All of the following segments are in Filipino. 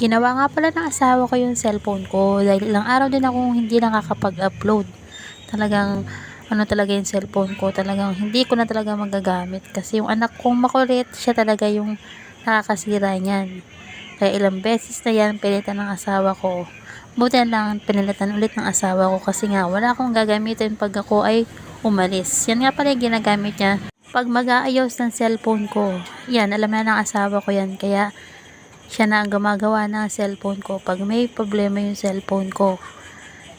Ginawa nga pala ng asawa ko yung cellphone ko dahil ilang araw din akong hindi nakakapag-upload. Talagang ano talaga yung cellphone ko, talagang hindi ko na talaga magagamit kasi yung anak kong makulit, siya talaga yung nakakasira niyan. Kaya ilang beses na yan pilitan ng asawa ko. Buti na lang pinilitan ulit ng asawa ko kasi nga wala akong gagamitin pag ako ay umalis. Yan nga pala yung ginagamit niya pag mag-aayos ng cellphone ko. Yan, alam na ng asawa ko yan, kaya siya na ang gumagawa ng cellphone ko pag may problema yung cellphone ko.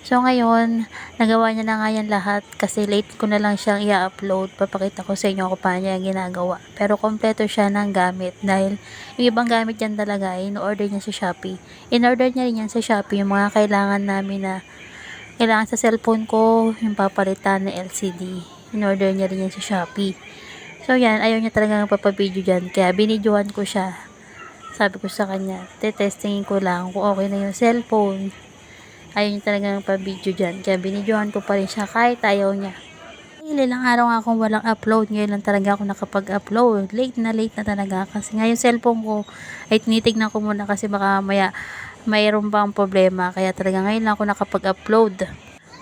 So ngayon, nagawa niya na nga yan lahat kasi late ko na lang siyang i-upload. Papakita ko sa inyo kung paano niya ginagawa. Pero kompleto siya ng gamit dahil yung ibang gamit yan talaga ay in-order niya sa Shopee. In-order niya rin yan sa Shopee yung mga kailangan namin na kailangan sa cellphone ko, yung papalitan na LCD. In-order niya rin yan sa Shopee. So yan, ayaw niya talaga magpapabideo dyan. Kaya binidyohan ko siya. Sabi ko sa kanya, testingin ko lang kung okay na yung cellphone. Ayaw niya talagang pa-video dyan. Kaya binidyohan ko pa rin siya kahit ayaw niya. Ilang araw nga akong walang upload. Ngayon lang talaga ako nakapag-upload. Late na talaga. Kasi nga yung cellphone ko ay tinitignan ko muna kasi baka maya mayroon bang problema. Kaya talaga ngayon lang ako nakapag-upload.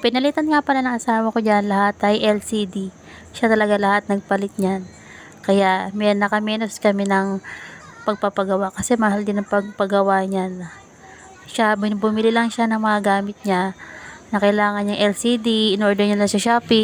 Pinalitan nga pala ng asawa ko dyan. Lahat ay LCD. Siya talaga lahat nagpalit niyan. Kaya may nakamenos kami ng pagpapagawa kasi mahal din ang pagpagawa niyan. Siya, bumili lang siya ng mga gamit niya na kailangan niyang LCD, in-order niya lang sa Shopee.